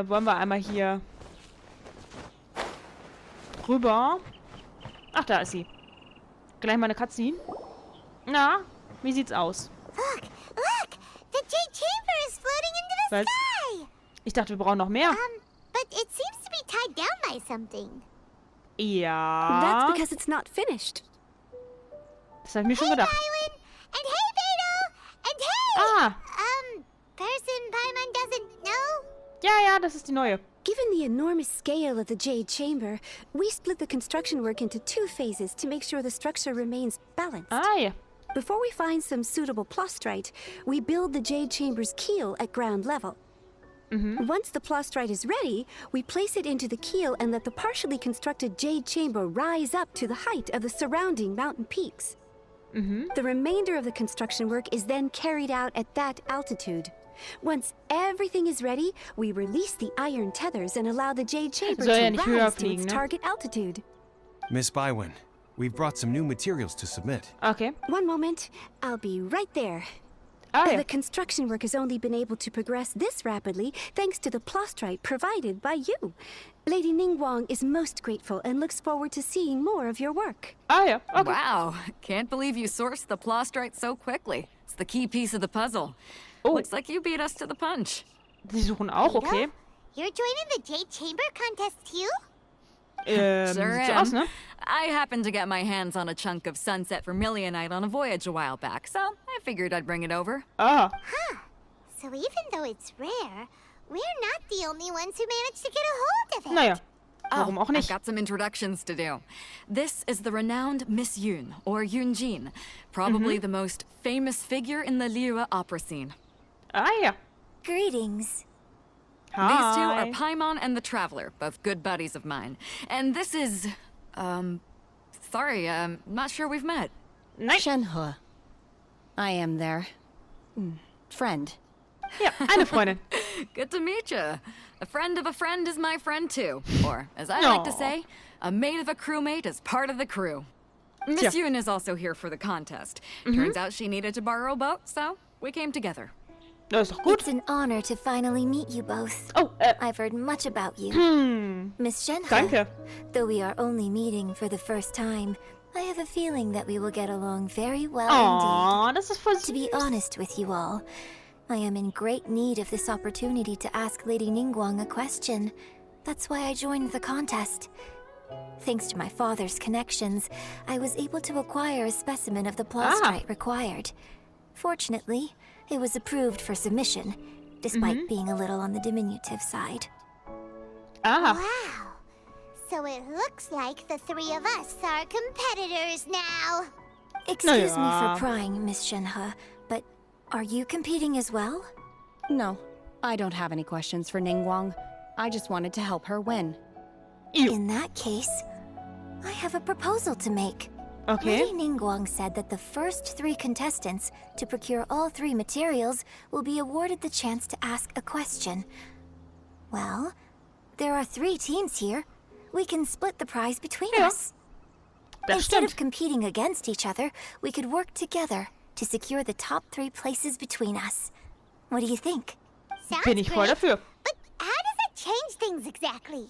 wollen wir einmal hier rüber. Ach, da ist sie. Gleich mal eine Cutscene. Na, wie sieht's aus? Look! The jade chamber is floating into the Was? sky! Ich dachte, wir brauchen noch mehr. But it seems to be tied down by something. Ja. That's because it's not finished. Das habe ich mir schon gedacht. Byron! And hey, Beto! And hey! Ah, Person Paimon doesn't know? ja, das ist die neue. Given the enormous scale of the Jade Chamber, we split the construction work into 2 phases to make sure the structure remains balanced. Ah, ja. Before we find some suitable plastrite, we build the Jade Chamber's keel at ground level. Once the plastrite is ready, we place it into the keel and let the partially constructed Jade Chamber rise up to the height of the surrounding mountain peaks. The remainder of the construction work is then carried out at that altitude. Once everything is ready, we release the iron tethers and allow the Jade Chamber Soll ja to nicht höher rise to fliegen, its ne? target altitude. Miss Bywin, we've brought some new materials to submit. Okay. One moment, I'll be right there. Ah, ja. The construction work has only been able to progress this rapidly thanks to the plastrite provided by you. Lady Ningguang is most grateful and looks forward to seeing more of your work. Ah, ja. Okay. Wow, can't believe you sourced the plastrite so quickly. It's the key piece of the puzzle. Oh. Looks like you beat us to the punch. Sie suchen auch, okay. You're joining the Jade Chamber contest too? Sure Sieht so am. aus, ne? I happened to get my hands on a chunk of sunset vermilionite on a voyage a while back, so I figured I'd bring it over. Ah, So even though it's rare, we're not the only ones who managed to get a hold of it. naja. Warum auch I've nicht? got some introductions to do. This is the renowned Miss Yun, or Yunjin, probably the most famous figure in the Liyue opera scene. Ah, ja. Greetings. Hi. These two are Paimon and the Traveler, both good buddies of mine. And this is, sorry, not sure we've met. Nein. Shenhe. I am their friend. Ja, eine Freundin. Good to meet you. A friend of a friend is my friend too. Or, as I like to Aw. say, a mate of a crewmate is part of the crew. Miss Yun is also here for the contest. Turns out she needed to borrow a boat, so we came together. Das ist doch gut. It's an honor to finally meet you both. Oh, I've heard much about you. Miss Shenhe, danke. though we are only meeting for the first time, I have a feeling that we will get along very well Oh, das ist voll indeed. To be süß. honest with you all, I am in great need of this opportunity to ask Lady Ningguang a question. That's why I joined the contest. Thanks to my father's connections, I was able to acquire a specimen of the plastrite required. Fortunately, it was approved for submission, despite being a little on the diminutive side. Ah, Wow. So it looks like the 3 of us are competitors now. Excuse me Naja. for prying, Miss Shenhe, but are you competing as well? No, I don't have any questions for Ningguang. I just wanted to help her win. ew. In that case, I have a proposal to make. Okay. Lady Ningguang said that the first 3 contestants to procure all 3 materials will be awarded the chance to ask a question. Well, there are 3 teams here. We can split the prize between Ja. us. Das Instead of stimmt. competing against each other, we could work together to secure the top 3 places between us. What do you think? Sounds Bin ich voll dafür. But how does that change things exactly?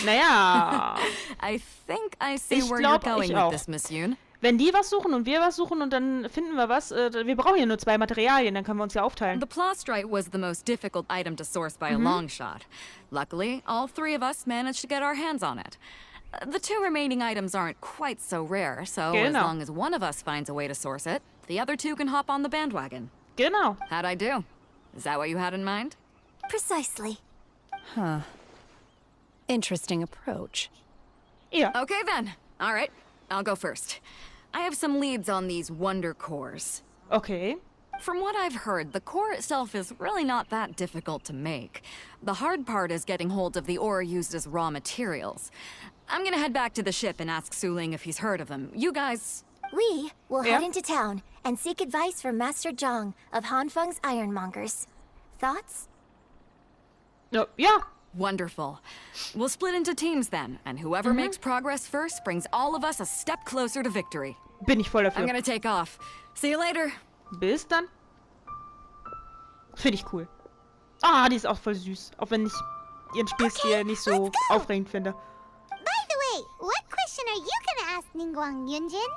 Naja. I think I see Ich where you're glaub, going ich with auch. this, Miss Yun. Wenn die was suchen und wir was suchen und dann finden wir was, wir brauchen ja nur 2 Materialien, dann können wir uns ja aufteilen. The plastrite was the most difficult item to source by a long shot. Luckily, all 3 of us managed to get our hands on it. The 2 remaining items aren't quite so rare, so as Genau. long as one of us finds a way to source it, the other 2 can hop on the bandwagon. Genau. How'd I do? Is that what you had in mind? Precisely. Interesting approach. Ja. Okay then. All right, I'll go first. I have some leads on these wonder cores. Okay. From what I've heard, the core itself is really not that difficult to make. The hard part is getting hold of the ore used as raw materials. I'm gonna head back to the ship and ask Su Ling if he's heard of them. You guys... We will Yeah. head into town and seek advice from Master Zhang of Hanfeng's Ironmongers. Thoughts? Ja. Wonderful. We'll split into teams then, and whoever makes progress first brings all of us a step closer to victory. Bin ich voll I'm dafür. gonna take off. See you later. Bis dann. Finde ich cool. Ah, die ist auch voll süß. Auch wenn nicht ihren Spielstil nicht so aufregend finde. By the way, what question are you gonna ask Ningguang, Yunjin?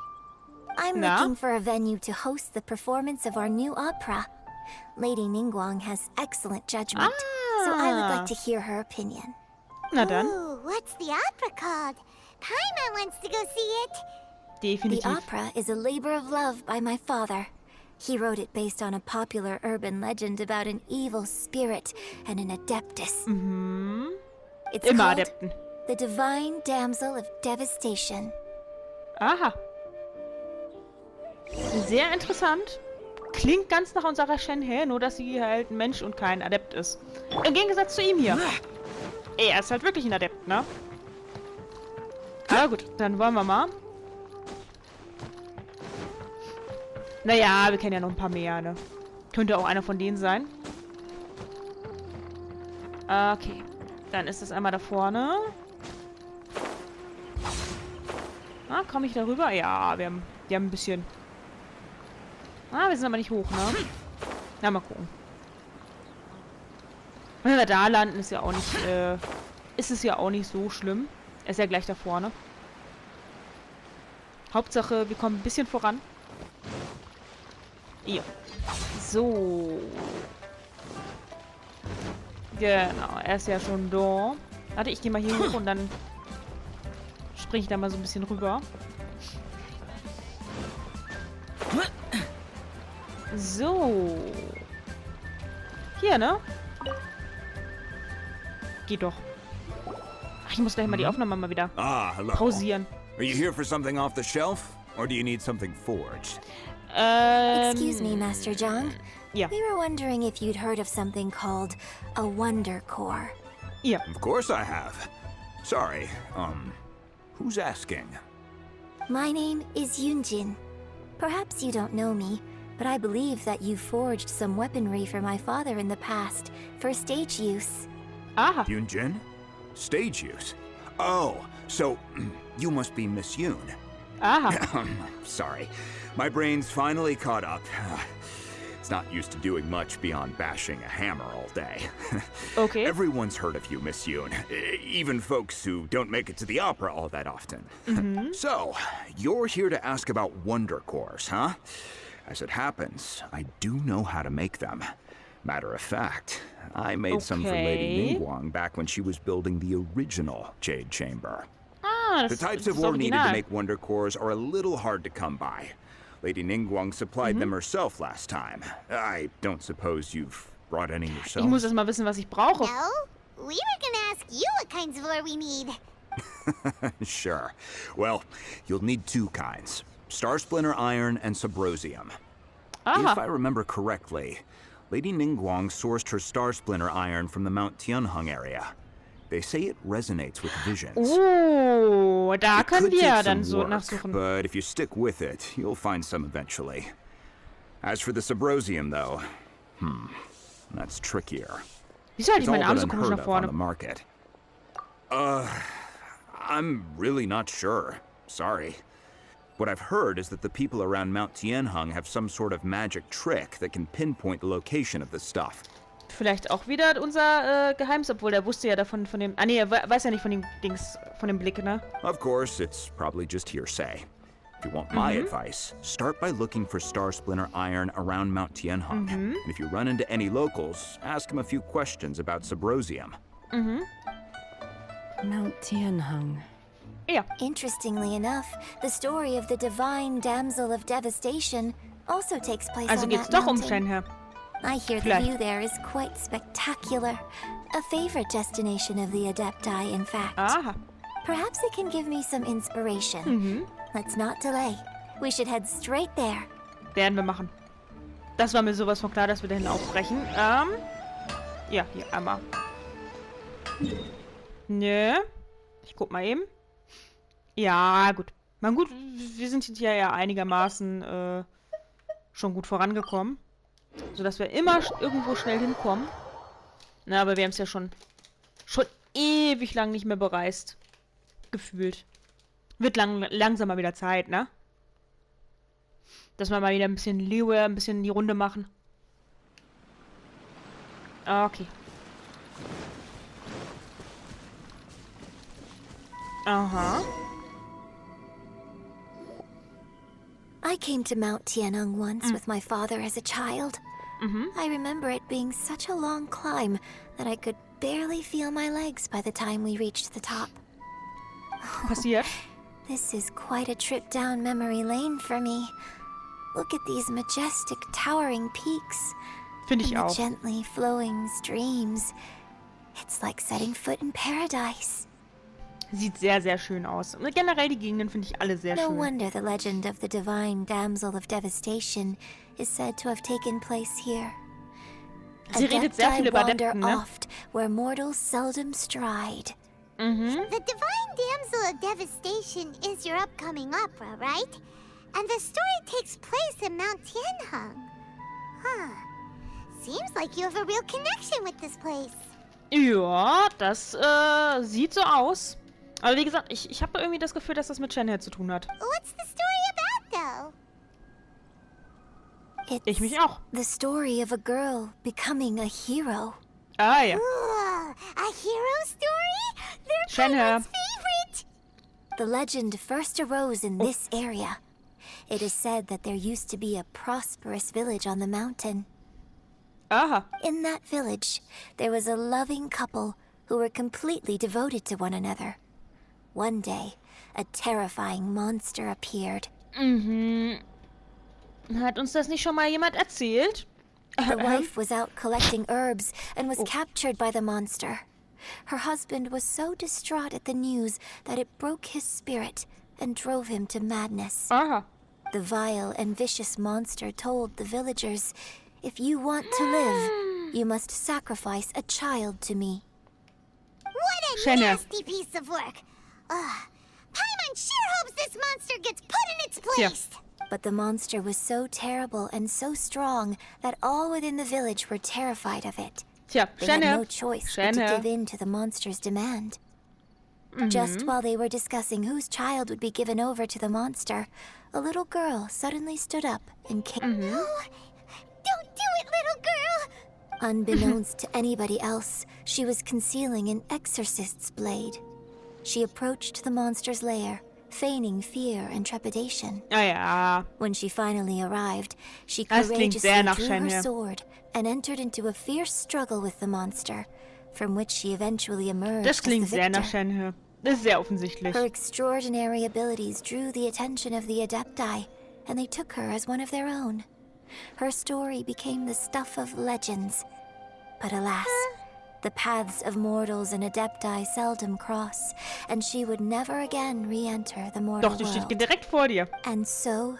I'm Na? looking for a venue to host the performance of our new opera. Lady Ningguang has excellent judgment, so I would like to hear her opinion. Na dann, Ooh, what's the opera called? Paimon wants to go see it. The definitiv. opera is a labor of love by my father. He wrote it based on a popular urban legend about an evil spirit and an adeptus. It's Immer called Adepten. The Divine Damsel of Devastation. Aha. Sehr interessant. Klingt ganz nach unserer Shenhe, nur dass sie halt ein Mensch und kein Adept ist. Im Gegensatz zu ihm hier. Er ist halt wirklich ein Adept, ne? Aber gut, dann wollen wir mal. Naja, wir kennen ja noch ein paar mehr, ne? Könnte auch einer von denen sein. Okay. Dann ist das einmal da vorne. Ah, komme ich da rüber? Ja, wir haben ein bisschen... Ah, wir sind aber nicht hoch, ne? Na, mal gucken. Wenn wir da landen, ist ja auch nicht, ist es ja auch nicht so schlimm. Er ist ja gleich da vorne. Hauptsache, wir kommen ein bisschen voran. Ja. So. Genau, er ist ja schon da. Warte, ich gehe mal hier hoch und dann springe ich da mal so ein bisschen rüber. So. Hier, ne? Geht doch. Ach, ich muss gleich mal die Aufnahme mal wieder Ah, hello. pausieren. Are you here for something off the shelf, or do you need something forged? Excuse me, Master Zhang. Ja. We were wondering if you'd heard of something called a Wonder Core. Ja. Of course I have. Sorry, who's asking? My name is Yunjin. Perhaps you don't know me, but I believe that you forged some weaponry for my father in the past for stage use. Aha. Yunjin? Stage use? Oh, so you must be Miss Yoon. Aha. Sorry, my brain's finally caught up. It's not used to doing much beyond bashing a hammer all day. Okay. Everyone's heard of you, Miss Yoon. Even folks who don't make it to the opera all that often. So, you're here to ask about Wonder Cores, huh? As it happens, I do know how to make them. Matter of fact, I made some for Lady Ningguang back when she was building the original Jade Chamber. Ah, The das types ist of ore needed to original. make Wonder Cores are a little hard to come by. Lady Ningguang supplied them herself last time. I don't suppose you've brought any Ich yourself? muss erst mal wissen, was ich brauche. No, we were gonna ask you what kinds of ore we need. Sure. Well, you'll need two kinds. Star Splinter Iron and Subrosium. If I Aha. remember correctly, Lady Ningguang sourced her Star Splinter Iron from the Mount Tianheng area. They say it resonates with visions. Oh, da It können could wir ja take dann some so work, nachsuchen. but if you stick with it, you'll find some eventually. As for the Subrosium, though, that's trickier. Wieso halte It's ich all meine Arme but so komisch unheard nach of on vorne? the market. I'm really not sure. Sorry. What I've heard is that the people around Mount Tianheng have some sort of magic trick that can pinpoint the location of the stuff. Vielleicht auch wieder unser Geheimnis, obwohl der wusste ja davon, von dem... Ah nee, er weiß ja nicht von dem Dings, von dem Blick, ne? Of course, it's probably just hearsay. If you want my advice, start by looking for Star Splinter Iron around Mount Tianheng. And if you run into any locals, ask them a few questions about Subrosium. Mount Tianheng. Ja. Interestingly enough, the story of the Divine Damsel of Devastation also takes place Also on geht's that doch um mountain. Shenhe. I hear the Vielleicht. view there is quite spectacular. A favorite destination of the Adepti, in fact. Aha. Perhaps it can give me some inspiration. Let's not delay. We should head straight there. Werden wir machen. Das war mir sowas von klar, dass wir dahin aufbrechen. Ja, hier einmal. Nö. Ich guck mal eben. Ja, gut. Na gut, wir sind hier ja einigermaßen schon gut vorangekommen. Sodass wir immer irgendwo schnell hinkommen. Na, aber wir haben es ja schon ewig lang nicht mehr bereist. Gefühlt. Wird langsam mal wieder Zeit, ne? Dass wir mal wieder ein bisschen Liebe, ein bisschen die Runde machen. Okay. Aha. I came to Mount Tianeng once with my father as a child. I remember it being such a long climb that I could barely feel my legs by the time we reached the top. Passiert. This is quite a trip down memory lane for me. Look at these majestic, towering peaks. Finde ich And the auch. gently flowing streams. It's like setting foot in paradise. Sieht sehr, sehr schön aus. Und generell die Gegenden finde ich alle sehr No schön. wonder the legend of the divine damsel of devastation is said to have taken place here. Sie redet sehr viel über wander Adepten, ne? oft where mortals seldom stride. The Divine Damsel of Devastation is your upcoming opera, right? And the story takes place in Mount Tianheng. Huh. Seems like you have a real connection with this place. Ja, das sieht so aus. Aber wie gesagt, ich habe irgendwie das Gefühl, dass das mit Shenhe zu tun hat. What's the story about, though? Ich mich auch. The story of a girl becoming a hero. Ah ja. Ooh, a hero story? They're Shenhe. Paimon's favorite! The legend first arose in this area. It is said that there used to be a prosperous village on the mountain. Aha. In that village, there was a loving couple who were completely devoted to one another. One day, a terrifying monster appeared. Hat uns das nicht schon mal jemand erzählt? The wife was out collecting herbs and was captured by the monster. Her husband was so distraught at the news that it broke his spirit and drove him to madness. Aha. The vile and vicious monster told the villagers, "If you want to live, you must sacrifice a child to me." What a Shenhe. nasty piece of work! Paimon sure hopes this monster gets put in its place! But the monster was so terrible and so strong that all within the village were terrified of it. Tja, They had no Shenhe. choice but to Shenhe. give in to the monster's demand. Just while they were discussing whose child would be given over to the monster, a little girl suddenly stood up and came. No! Don't do it, little girl! Unbeknownst to anybody else, she was concealing an exorcist's blade. She approached the monster's lair, feigning fear and trepidation. Ah ja. When she finally arrived, she Das klingt courageously sehr nach drew her Shenhe. sword and entered into a fierce struggle with the monster, from which she eventually emerged Das as the klingt sehr nach victor. Shenhe. Das ist sehr offensichtlich. Her extraordinary abilities drew the attention of the Adepti, and they took her as one of their own. Her story became the stuff of legends. But alas, the paths of mortals and Adepti seldom cross, and she would never again re-enter the mortal Doch, die steht world. direkt vor dir. And so,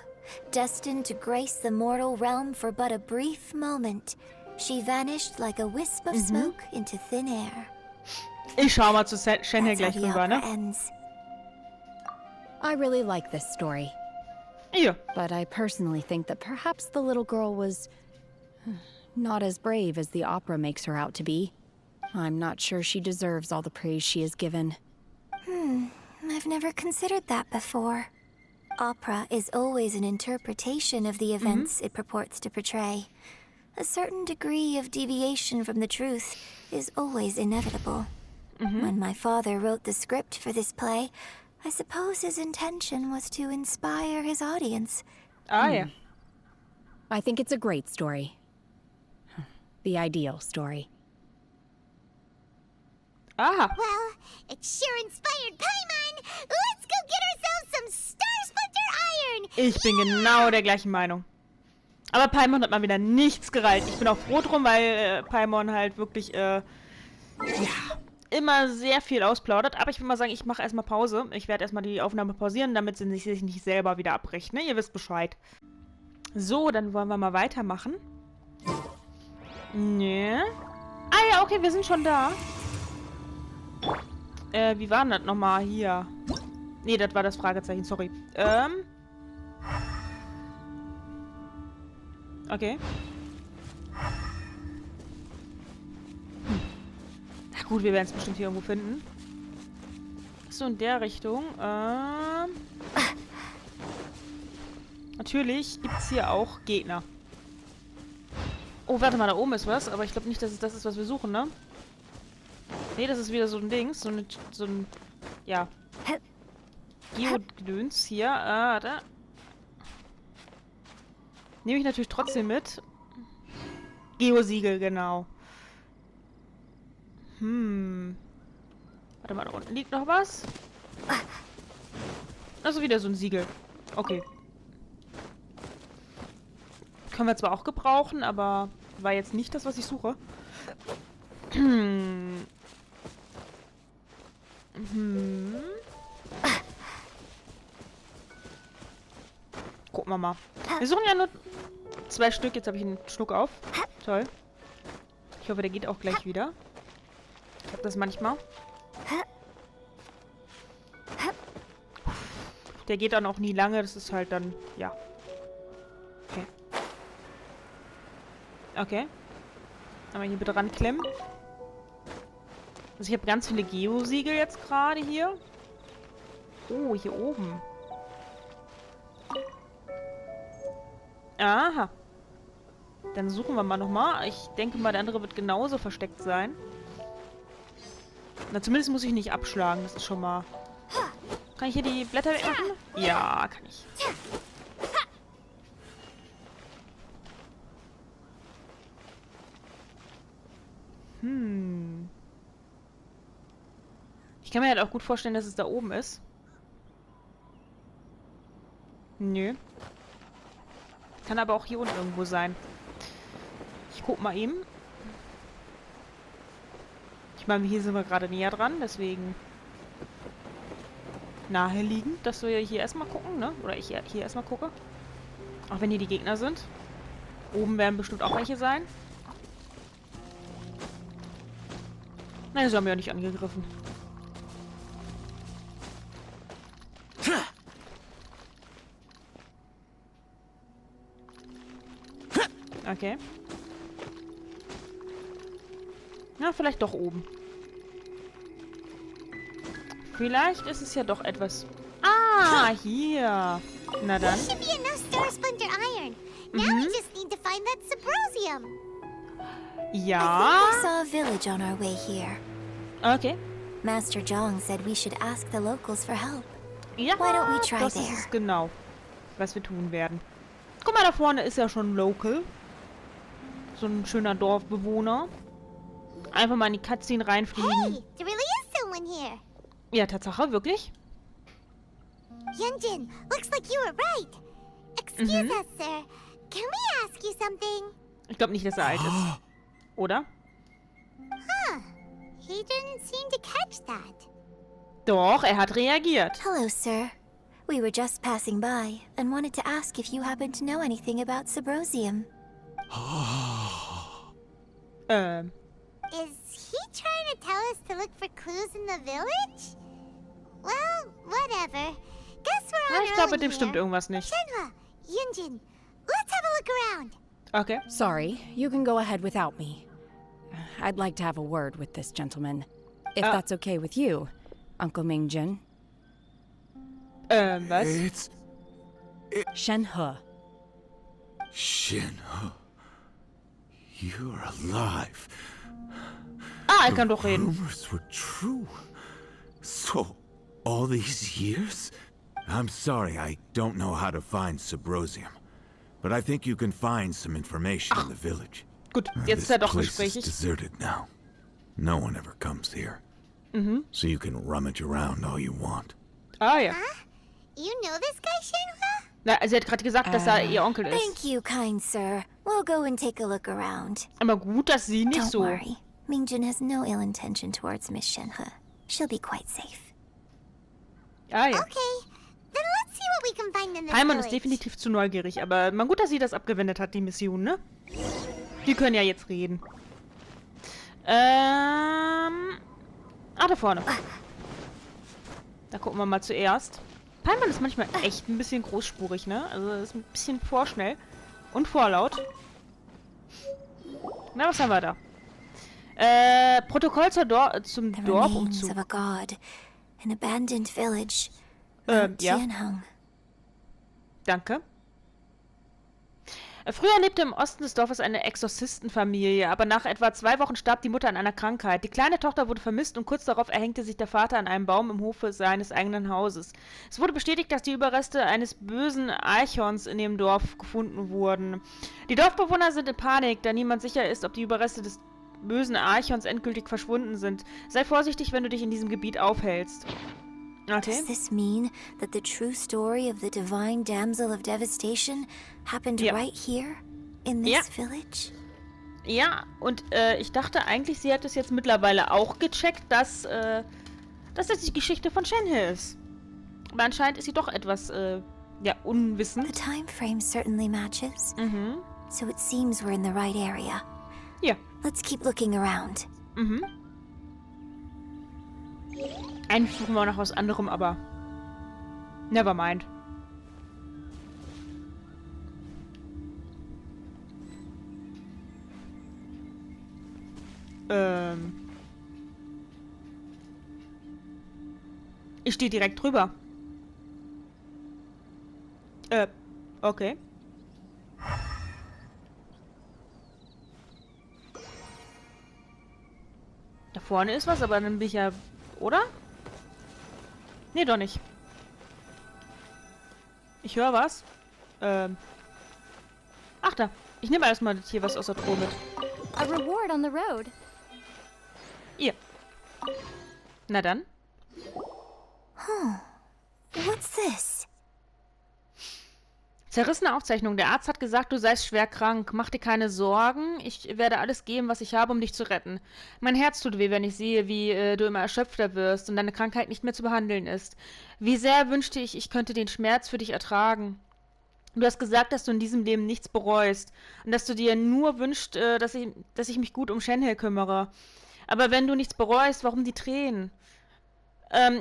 destined to grace the mortal realm for but a brief moment, she vanished like a wisp of smoke into thin air. Ich schau mal zu Shenhe That's how gleich the rüber, opera ne? ends. I really like this story, Ja. but I personally think that perhaps the little girl was not as brave as the opera makes her out to be. I'm not sure she deserves all the praise she is given. I've never considered that before. Opera is always an interpretation of the events it purports to portray. A certain degree of deviation from the truth is always inevitable. When my father wrote the script for this play, I suppose his intention was to inspire his audience. Ah ja. I think it's a great story. The ideal story. Aha. Well, it sure inspired Paimon! Let's go get ourselves some Star Splinter Iron! Ich bin genau der gleichen Meinung. Aber Paimon hat mal wieder nichts gereicht. Ich bin auch froh drum, weil Paimon halt wirklich, ja, immer sehr viel ausplaudert. Aber ich würde mal sagen, ich mache erstmal Pause. Ich werde erstmal die Aufnahme pausieren, damit sie sich nicht selber wieder abbricht, ne? Ihr wisst Bescheid. So, dann wollen wir mal weitermachen. Ne? Ah ja, okay, wir sind schon da. Wie war denn das nochmal hier? Nee, das war das Fragezeichen, sorry. Okay. Na gut, wir werden es bestimmt hier irgendwo finden. So, in der Richtung. Natürlich gibt es hier auch Gegner. Oh, warte mal, da oben ist was. Aber ich glaube nicht, dass es das ist, was wir suchen, ne? Nee, das ist wieder so ein Dings. So ein ja. Geodöns hier. Da. Nehme ich natürlich trotzdem mit. Geosiegel, genau. Warte mal, da unten liegt noch was. Also wieder so ein Siegel. Okay. Können wir zwar auch gebrauchen, aber war jetzt nicht das, was ich suche. Gucken wir mal. Wir suchen ja nur 2 Stück. Jetzt habe ich einen Schluck auf. Toll. Ich hoffe, der geht auch gleich wieder. Ich habe das manchmal. Der geht dann auch nie lange. Das ist halt dann... Ja. Okay. Okay. Einmal hier bitte ranklemmen. Also ich habe ganz viele Geosiegel jetzt gerade hier. Oh, hier oben. Aha. Dann suchen wir mal nochmal. Ich denke mal, der andere wird genauso versteckt sein. Na, zumindest muss ich nicht abschlagen. Das ist schon mal... Kann ich hier die Blätter wegmachen? Ja, kann ich. Ich kann mir halt auch gut vorstellen, dass es da oben ist. Nö. Kann aber auch hier unten irgendwo sein. Ich guck mal eben. Ich meine, hier sind wir gerade näher dran, deswegen naheliegend, dass wir hier erstmal gucken, ne? Oder ich hier erstmal gucke. Auch wenn hier die Gegner sind. Oben werden bestimmt auch welche sein. Nein, sie haben mich ja nicht angegriffen. Okay. Na, vielleicht doch oben. Vielleicht ist es ja doch etwas... Ah, hier. Na dann. There should be enough star splinter iron. Now we just need to find that Subrosium. Ja. I saw a village on our way here. Okay. Master Zhong said we should ask the locals for help. Ja, Why don't we try das there? ist es genau, was wir tun werden. Guck mal, da vorne ist ja schon local. So ein schöner Dorfbewohner. Einfach mal in die Cutscene reinfliegen. Hey, there really is someone here. Ja, Tatsache, wirklich? Yunjin, looks like you were right. Excuse us, sir. Can we ask you something? Ich glaube nicht, dass er alt ist. Oder? He didn't seem to catch that. Doch, er hat reagiert. Hello, sir. We were just passing by and wanted to ask if you happen to know anything about Subrosium. Is he trying to tell us to look for clues in the village? Well, whatever. Guess we're Ja, on ich our glaube, own mit dem here. stimmt irgendwas nicht. Shenhua, Yunjin, let's have a look around. Okay. Sorry, you can go ahead without me. I'd like to have a word with this gentleman. If that's okay with you, Uncle Mingjin. Was? Shenhe. Shin, you're alive. Ah, er kann doch reden. Rumors were true. So, all these years? I'm sorry, I don't know how to find Subrosium. But I think you can find some information in the village. Gut, jetzt ist er doch This place is gesprächig. deserted now. No one ever comes here. So you can rummage around all you want. Ah, ja. You know this guy, Shenhua? Na, sie hat gerade gesagt, dass er ihr Onkel ist. Thank you, kind sir. We'll go and take a look around. Aber gut, dass sie nicht Don't so... worry. Mingjin has no ill intention towards Miss Shenhe. She'll be quite safe. Ah, ja. Okay, then let's see what we can find in this Paimon ist village. definitiv zu neugierig, aber mal gut, dass sie das abgewendet hat, die Mission, ne? Die können ja jetzt reden. Ah, da vorne. Da gucken wir mal zuerst. Paimon ist manchmal echt ein bisschen großspurig, ne? Also ist ein bisschen vorschnell und vorlaut. Na, was haben wir da? Protokoll zum The remains Dorfumzug. of a god. An abandoned village. Ja. Tianheng. Danke. Früher lebte im Osten des Dorfes eine Exorzistenfamilie, aber nach etwa 2 Wochen starb die Mutter an einer Krankheit. Die kleine Tochter wurde vermisst und kurz darauf erhängte sich der Vater an einem Baum im Hofe seines eigenen Hauses. Es wurde bestätigt, dass die Überreste eines bösen Archons in dem Dorf gefunden wurden. Die Dorfbewohner sind in Panik, da niemand sicher ist, ob die Überreste des bösen Archons endgültig verschwunden sind. Sei vorsichtig, wenn du dich in diesem Gebiet aufhältst. Okay. Does this mean that the true story of the divine damsel of devastation happened right here in this village? Ja, und ich dachte eigentlich, sie hat es jetzt mittlerweile auch gecheckt, dass das die Geschichte von Shenhe ist. Aber anscheinend ist sie doch etwas, unwissend. The time frame certainly matches. So it seems we're in the right area. Ja. Let's keep looking around. Eigentlich suchen wir auch noch was anderem, aber never mind. Ich stehe direkt drüber. Okay. Da vorne ist was, aber dann bin ich ja... Oder? Nee, doch nicht. Ich höre was. Ach da. Ich nehme erstmal hier was aus der Truhe mit. A reward on the road. Ihr. Na dann. What's this? Zerrissene Aufzeichnung. Der Arzt hat gesagt, du seist schwer krank. Mach dir keine Sorgen. Ich werde alles geben, was ich habe, um dich zu retten. Mein Herz tut weh, wenn ich sehe, wie du immer erschöpfter wirst und deine Krankheit nicht mehr zu behandeln ist. Wie sehr wünschte ich, ich könnte den Schmerz für dich ertragen. Du hast gesagt, dass du in diesem Leben nichts bereust und dass du dir nur wünschst, dass ich mich gut um Shenhe kümmere. Aber wenn du nichts bereust, warum die Tränen?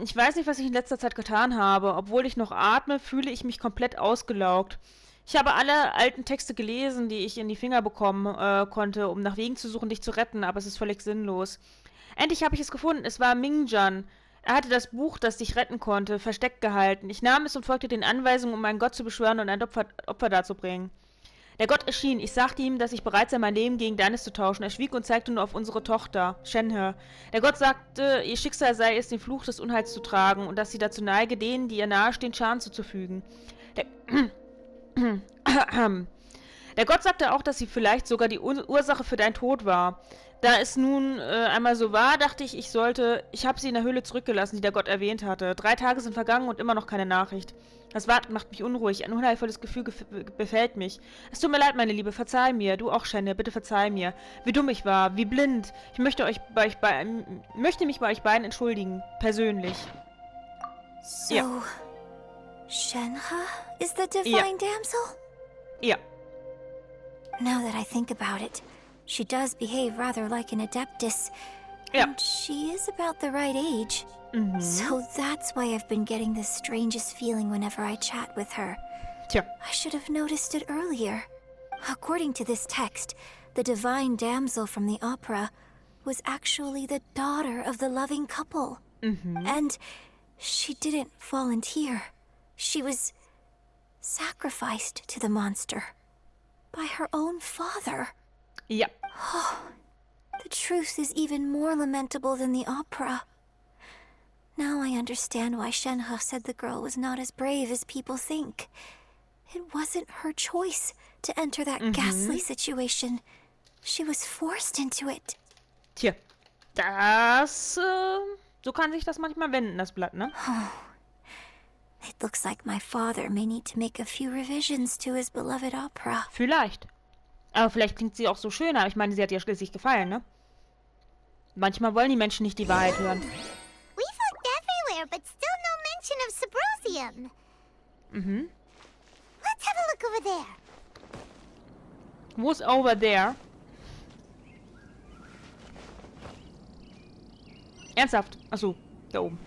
Ich weiß nicht, was ich in letzter Zeit getan habe. Obwohl ich noch atme, fühle ich mich komplett ausgelaugt. Ich habe alle alten Texte gelesen, die ich in die Finger bekommen konnte, um nach Wegen zu suchen, dich zu retten, aber es ist völlig sinnlos. Endlich habe ich es gefunden. Es war Mingjan. Er hatte das Buch, das dich retten konnte, versteckt gehalten. Ich nahm es und folgte den Anweisungen, um einen Gott zu beschwören und ein Opfer darzubringen. Der Gott erschien. Ich sagte ihm, dass ich bereit sei, mein Leben gegen deines zu tauschen. Er schwieg und zeigte nur auf unsere Tochter, Shenhe. Der Gott sagte, ihr Schicksal sei es, den Fluch des Unheils zu tragen und dass sie dazu neige, denen, die ihr nahestehen, Schaden zuzufügen. Der Gott sagte auch, dass sie vielleicht sogar die Ursache für deinen Tod war. Da es nun einmal so war, dachte ich, ich habe sie in der Höhle zurückgelassen, die der Gott erwähnt hatte. 3 Tage sind vergangen und immer noch keine Nachricht. Das Warten macht mich unruhig. Ein unheilvolles Gefühl befällt mich. Es tut mir leid, meine Liebe. Verzeih mir. Du auch, Shenhe. Bitte verzeih mir. Wie dumm ich war. Wie blind. Ich möchte mich bei euch beiden entschuldigen. Persönlich. So, Shenhe is the divine damsel? Ja. Now that I think about it, she does behave rather like an adeptus. And she is about the right age. So that's why I've been getting the strangest feeling whenever I chat with her. Tja. I should have noticed it earlier. According to this text, the divine damsel from the opera was actually the daughter of the loving couple. And she didn't volunteer. She was sacrificed to the monster by her own father. Ja. The truth is even more lamentable than the opera. Now I understand why Shenhe said the girl was not as brave as people think. It wasn't her choice to enter that ghastly situation. She was forced into it. Tja, das, so kann sich das manchmal wenden, das Blatt, ne? It looks like my father may need to make a few revisions to his beloved opera. Vielleicht. Aber vielleicht klingt sie auch so schön, aber ich meine, sie hat ja schließlich gefallen, ne? Manchmal wollen die Menschen nicht die Wahrheit hören. We've looked everywhere, but still no mention of Subrosium. Let's have a look over there. Wo ist over there? Ernsthaft? Achso, da oben.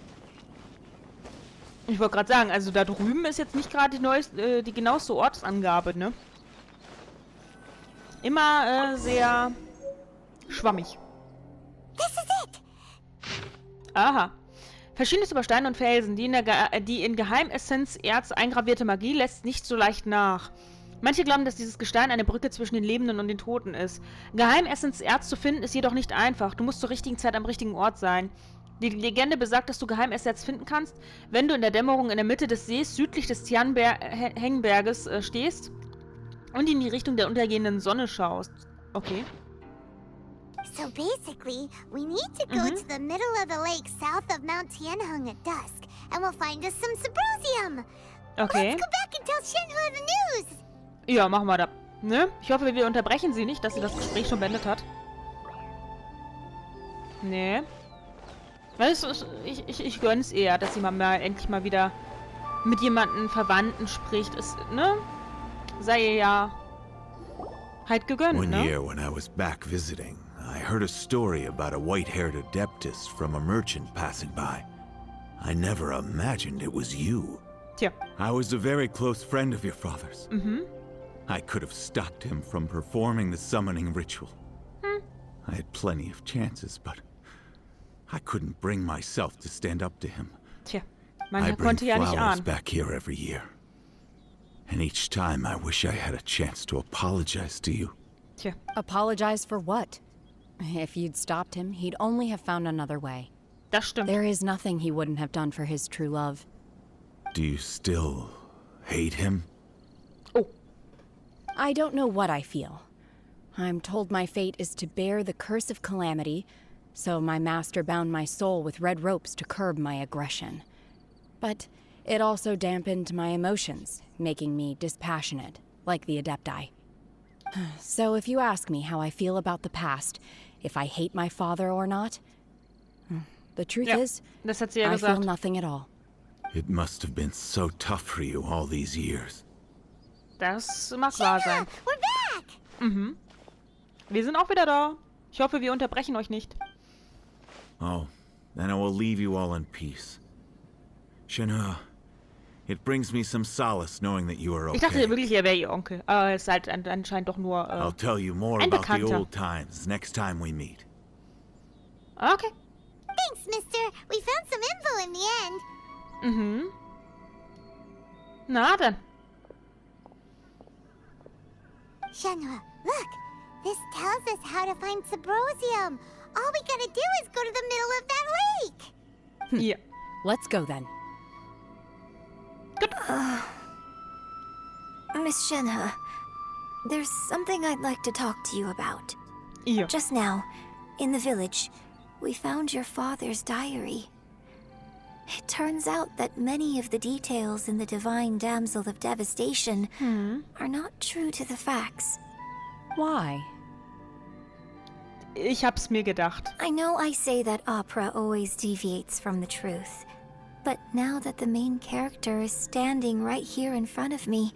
Ich wollte gerade sagen, also da drüben ist jetzt nicht gerade die genaueste Ortsangabe, ne? Immer sehr schwammig. This is it. Aha. Verschiedenes über Steine und Felsen, die in Geheimessenz Erz eingravierte Magie lässt nicht so leicht nach. Manche glauben, dass dieses Gestein eine Brücke zwischen den Lebenden und den Toten ist. Geheimessenserz zu finden ist jedoch nicht einfach. Du musst zur richtigen Zeit am richtigen Ort sein. Die Legende besagt, dass du Geheimessenz finden kannst, wenn du in der Dämmerung in der Mitte des Sees südlich des Tian-Hängenberges stehst und in die Richtung der untergehenden Sonne schaust. Okay. So basically, we need to go to the middle of the lake south of Mount Tianheng at dusk, and we'll find us some Sybrosium. Okay. Let's go back and tell Shenhua the news. Ja, machen wir das. Ne? Ich hoffe, wir unterbrechen sie nicht, dass sie das Gespräch schon beendet hat. Nee. Ich gönn's eher, dass sie endlich mal wieder mit jemandem Verwandten spricht. Ne? Sei ihr ja halt gegönnt, One ne? year when I was back visiting, I heard a story about a white-haired adeptus from a merchant passing by. I never imagined it was you. Tja. I was a very close friend of your father's. I could have stopped him from performing the summoning ritual. I had plenty of chances, but I couldn't bring myself to stand up to him. Tja, I man bring konnte ja nicht flowers ahnen. back here every year. And each time I wish I had a chance to apologize to you. Tja. Apologize for what? If you'd stopped him, he'd only have found another way. Das stimmt. There is nothing he wouldn't have done for his true love. Do you still hate him? Oh. I don't know what I feel. I'm told my fate is to bear the curse of calamity, so my master bound my soul with red ropes to curb my aggression. But it also dampened my emotions, making me dispassionate, like the Adepti. So if you ask me how I feel about the past, if I hate my father or not, the truth is, das hat sie ja I feel gesagt. nothing at all. It must have been so tough for you all these years. Das mag wahr sein. We're back. Wir sind auch wieder da. Ich hoffe, wir unterbrechen euch nicht. Oh, then I will leave you all in peace. Shenhua, it brings me some solace knowing that you are Ich dachte okay. wirklich, er wäre ihr Onkel. Aber es ist halt anscheinend doch nur I'll tell you more ein about the Bekannter. old times next time we meet. Okay. Thanks, mister. We found some info in the end. Na dann. Shenhua, look. This tells us how to find Sybrosium. All we gotta do is go to the middle of that lake. Ja. Let's go then. Miss Shenhe, there's something I'd like to talk to you about. Ja. Just now, in the village, we found your father's diary. It turns out that many of the details in the Divine Damsel of Devastation are not true to the facts. Why? Ich hab's mir gedacht. I know I say that opera always deviates from the truth, but now that the main character is standing right here in front of me,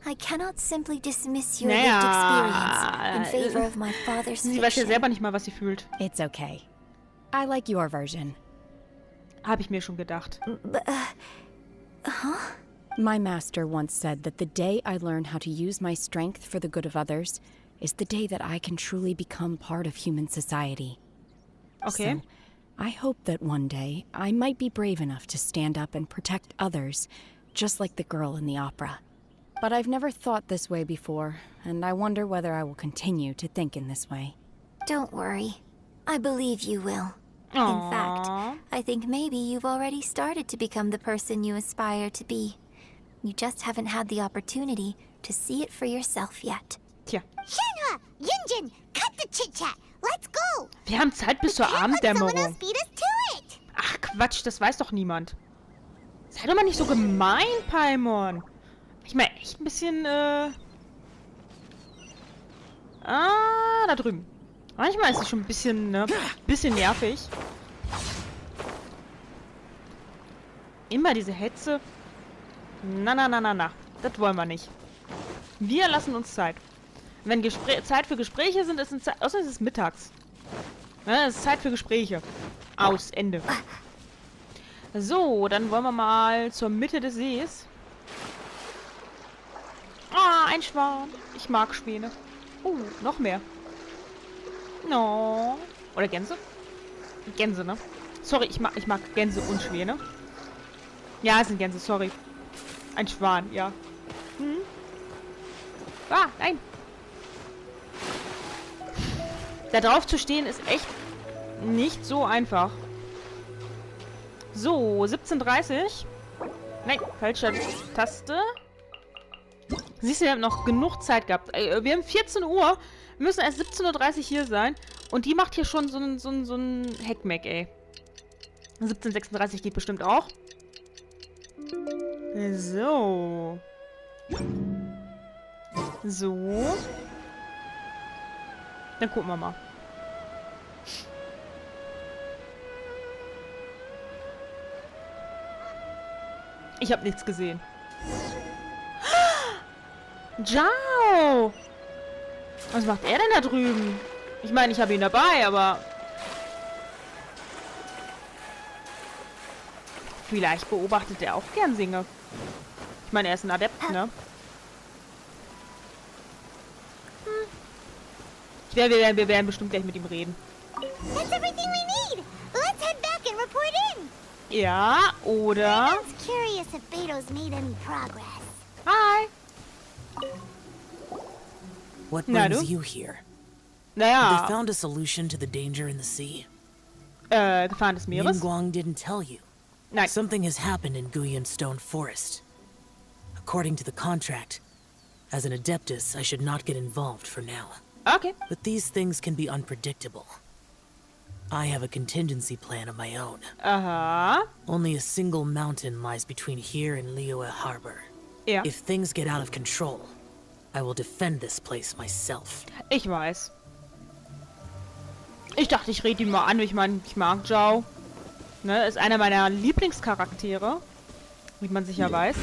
I cannot simply dismiss your lived experience in favor of my father's Sie weiß ja fiction. selber nicht mal, was sie fühlt. It's okay. I like your version. Habe ich mir schon gedacht. My master once said that the day I learn how to use my strength for the good of others is the day that I can truly become part of human society. Okay. So, I hope that one day I might be brave enough to stand up and protect others, just like the girl in the opera. But I've never thought this way before, and I wonder whether I will continue to think in this way. Don't worry. I believe you will. In Aww. fact, I think maybe you've already started to become the person you aspire to be. You just haven't had the opportunity to see it for yourself yet. Tja. Shenhua, Yunjin, cut the chit-chat. Let's go. Wir haben Zeit bis zur Can't let someone Abenddämmerung. else beat us to it. Ach Quatsch, das weiß doch niemand. Sei doch mal nicht so gemein, Paimon. Ich meine echt ein bisschen, da drüben. Manchmal ist es schon ein bisschen, bisschen nervig. Immer diese Hetze. Na. Das wollen wir nicht. Wir lassen uns Zeit. Wenn Zeit für Gespräche sind, ist es Zeit. Außer es ist mittags. Ja, es ist Zeit für Gespräche. Aus. Ende. So, dann wollen wir mal zur Mitte des Sees. Ah, ein Schwan. Ich mag Schwäne. Noch mehr. No. Oder Gänse? Gänse, ne? Sorry, ich mag Gänse und Schwäne. Ja, es sind Gänse, sorry. Ein Schwan, ja. Ah, nein. Da drauf zu stehen ist echt nicht so einfach. So, 17:30. Nein, falsche Taste. Siehst du, wir haben noch genug Zeit gehabt. Wir haben 14 Uhr. Wir müssen erst 17:30 Uhr hier sein. Und die macht hier schon so ein Heckmeck, ey. 17:36 geht bestimmt auch. So. So. Dann gucken wir mal. Ich habe nichts gesehen. Ciao! Was macht er denn da drüben? Ich meine, ich habe ihn dabei, aber... Vielleicht beobachtet er auch gern Singe. Ich meine, er ist ein Adept, ne? Wir werden bestimmt gleich mit ihm reden. That's everything we need. Let's head back and report in. Ja, oder... I was curious if Beto's made any progress. Hi! What Na, brings du? you here? Naja, Have they found a solution to the danger in the sea? Gefahren des Meeres? Ningguang didn't tell you. Nein. Something has happened in Guyan Stone Forest. According to the contract, as an Adeptus, I should not get involved for now. Okay. But these things can be unpredictable. I have a contingency plan of my own. Aha. Only a single mountain lies between here and Liyue Harbor. Ja. If things get out of control, I will defend this place myself. Ich weiß. Ich dachte, ich rede ihn mal an. Ich meine, ich mag Zhao. Ne, ist einer meiner Lieblingscharaktere. Wie man sicher weiß.